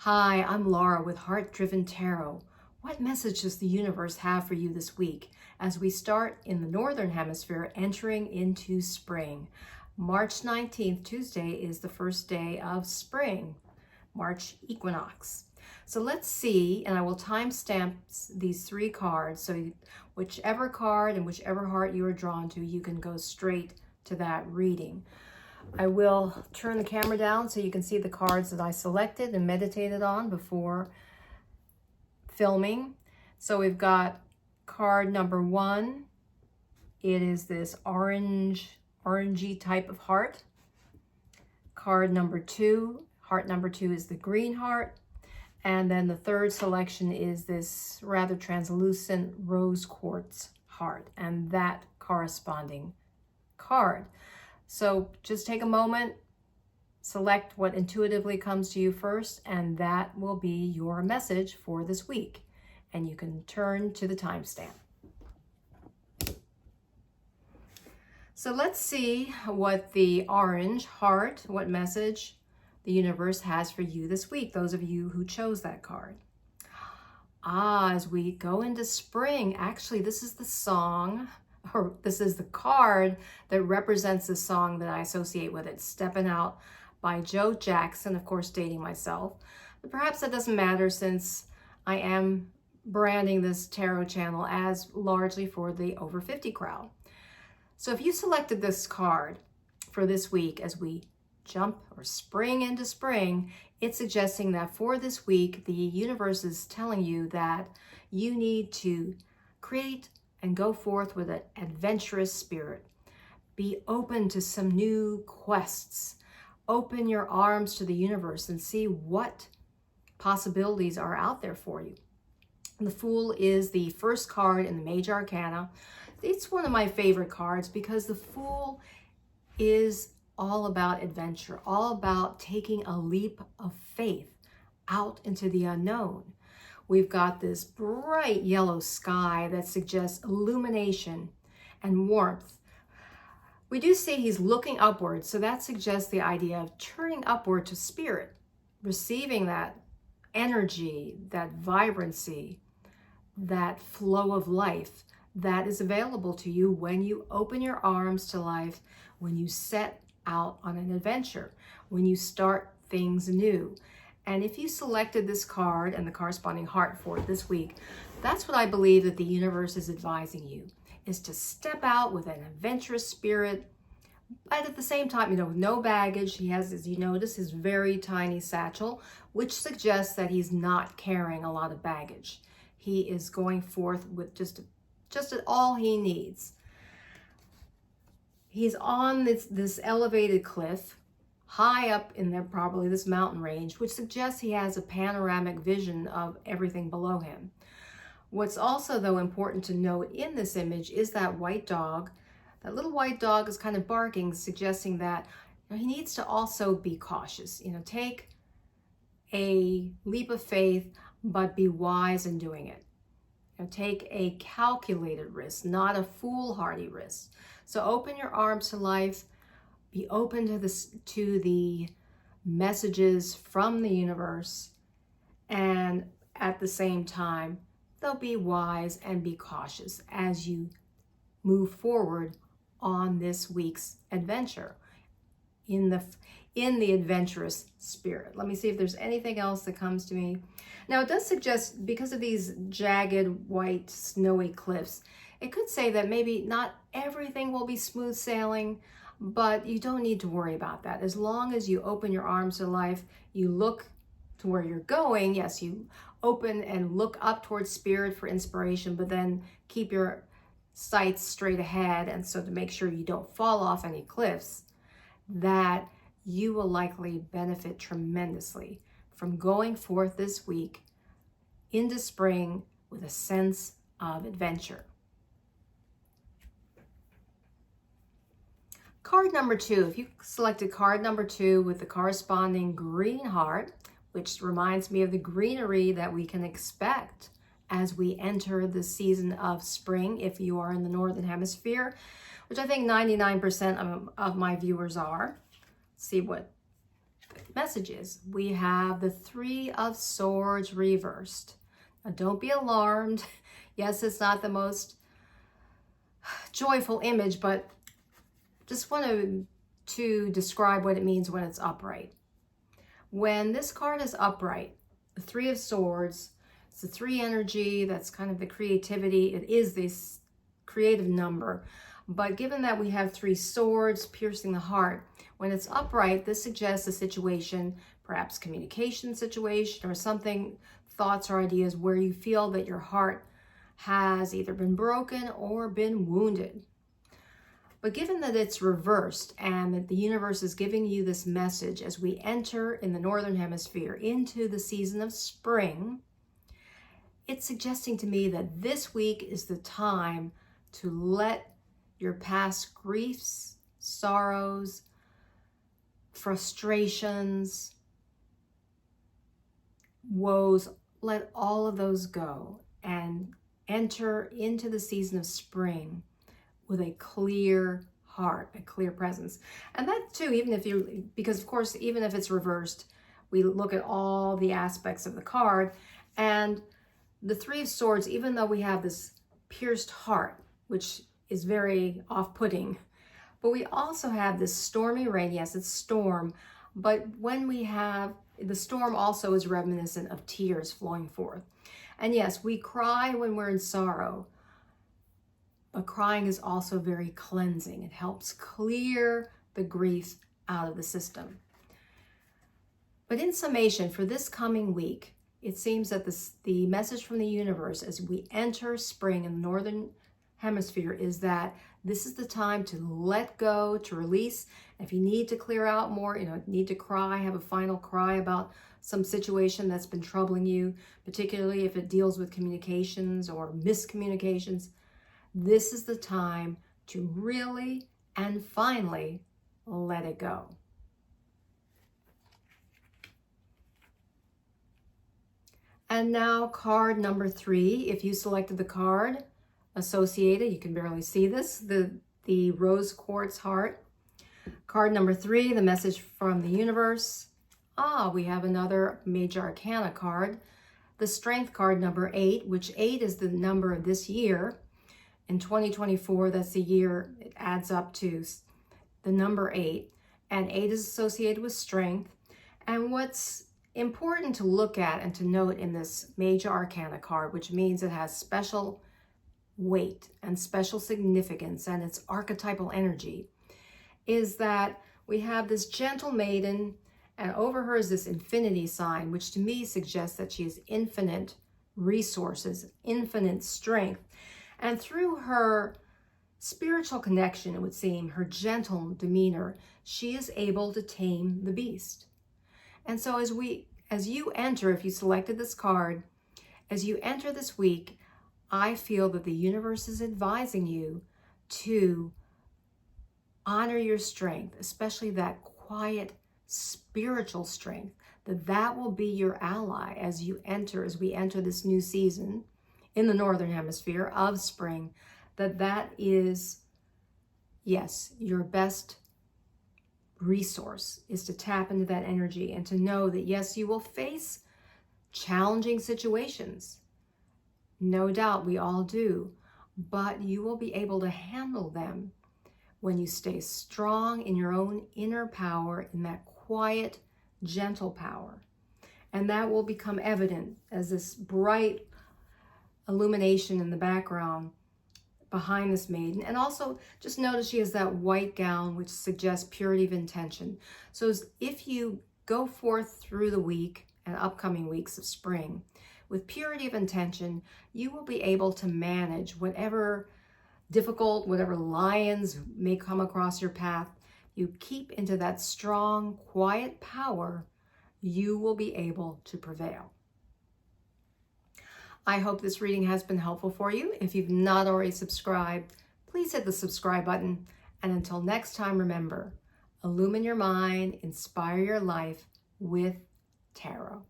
Hi, I'm Laura with Heart Driven Tarot. What message does the universe have for you this week as we start in the Northern Hemisphere entering into spring? March 19th, Tuesday, is the first day of spring, March equinox. So let's see, and I will timestamp these three cards, so whichever card and whichever heart you are drawn to, you can go straight to that reading. I will turn the camera down so you can see the cards that I selected and meditated on before filming. So we've got card number 1. It is this orangey type of heart. Card number 2, heart number 2 is the green heart. And then the third selection is this rather translucent rose quartz heart and that corresponding card. So just take a moment, select what intuitively comes to you first, and that will be your message for this week. And you can turn to the timestamp. So let's see what the orange heart, what message the universe has for you this week, those of you who chose that card. As we go into spring, actually this is the song, or this is the card that represents the song that I associate with it, Steppin Out by Joe Jackson, of course dating myself. But perhaps that doesn't matter since I am branding this tarot channel as largely for the over 50 crowd. So if you selected this card for this week as we jump or spring into spring, it's suggesting that for this week, the universe is telling you that you need to create and go forth with an adventurous spirit. Be open to some new quests. Open your arms to the universe and see what possibilities are out there for you. The Fool is the first card in the Major Arcana. It's one of my favorite cards because the Fool is all about adventure, all about taking a leap of faith out into the unknown. We've got this bright yellow sky that suggests illumination and warmth. We do see he's looking upward, so that suggests the idea of turning upward to spirit, receiving that energy, that vibrancy, that flow of life that is available to you when you open your arms to life, when you set out on an adventure, when you start things new. And if you selected this card and the corresponding heart for it this week, that's what I believe that the universe is advising you, is to step out with an adventurous spirit, but at the same time, with no baggage. He has, as you notice, his very tiny satchel, which suggests that he's not carrying a lot of baggage. He is going forth with just all he needs. He's on this elevated cliff, high up in there, probably this mountain range, which suggests he has a panoramic vision of everything below him. What's also, though, important to note in this image is that white dog. That little white dog is kind of barking, suggesting that he needs to also be cautious. Take a leap of faith, but be wise in doing it. Take a calculated risk, not a foolhardy risk. So open your arms to life. Be open to the messages from the universe, and at the same time, they'll be wise and be cautious as you move forward on this week's adventure in the adventurous spirit. Let me see if there's anything else that comes to me. Now, it does suggest, because of these jagged, white, snowy cliffs, it could say that maybe not everything will be smooth sailing, but you don't need to worry about that. As long as you open your arms to life, you look to where you're going. Yes, you open and look up towards spirit for inspiration, but then keep your sights straight ahead, and so to make sure you don't fall off any cliffs, that you will likely benefit tremendously from going forth this week into spring with a sense of adventure. Card number 2, if you selected card number 2 with the corresponding green heart, which reminds me of the greenery that we can expect as we enter the season of spring, if you are in the Northern Hemisphere, which I think 99% of my viewers are. See what messages. We have the Three of Swords reversed. Now, don't be alarmed. Yes, it's not the most joyful image, but just want to describe what it means when it's upright. When this card is upright, the Three of Swords, it's the three energy, that's kind of the creativity. It is this creative number. But given that we have three swords piercing the heart, when it's upright, this suggests a situation, perhaps communication situation or something, thoughts or ideas where you feel that your heart has either been broken or been wounded. But given that it's reversed and that the universe is giving you this message as we enter in the Northern Hemisphere into the season of spring, it's suggesting to me that this week is the time to let your past griefs, sorrows, frustrations, woes, let all of those go and enter into the season of spring with a clear heart, a clear presence. And that too, even if you, because of course, even if it's reversed, we look at all the aspects of the card, and the Three of Swords, even though we have this pierced heart, which is very off-putting, but we also have this stormy rain. Yes, it's storm, but when we have, the storm also is reminiscent of tears flowing forth. And yes, we cry when we're in sorrow, but crying is also very cleansing. It helps clear the grief out of the system. But in summation, for this coming week, it seems that the message from the universe as we enter spring in the Northern Hemisphere is that this is the time to let go, to release. If you need to clear out more, need to cry, have a final cry about some situation that's been troubling you, particularly if it deals with communications or miscommunications, this is the time to really and finally let it go. And now card number 3, if you selected the card associated, you can barely see this, the rose quartz heart. Card number 3, the message from the universe. We have another major arcana card, the strength card number 8, which 8 is the number of this year. In 2024, that's the year it adds up to the number 8, and 8 is associated with strength. And what's important to look at and to note in this major arcana card, which means it has special weight and special significance and its archetypal energy, is that we have this gentle maiden, and over her is this infinity sign, which to me suggests that she has infinite resources, infinite strength. And through her spiritual connection, it would seem, her gentle demeanor, she is able to tame the beast. And so as you enter, if you selected this card, as you enter this week, I feel that the universe is advising you to honor your strength, especially that quiet spiritual strength, that will be your ally as we enter this new season in the Northern Hemisphere of spring, that is, yes, your best resource is to tap into that energy and to know that, yes, you will face challenging situations. No doubt we all do, but you will be able to handle them when you stay strong in your own inner power, in that quiet, gentle power. And that will become evident as this bright illumination in the background behind this maiden. And also just notice she has that white gown, which suggests purity of intention. So if you go forth through the week and upcoming weeks of spring with purity of intention, you will be able to manage whatever difficult, whatever lions may come across your path. You keep into that strong, quiet power, you will be able to prevail. I hope this reading has been helpful for you. If you've not already subscribed, please hit the subscribe button. And until next time, remember, illumine your mind, inspire your life with tarot.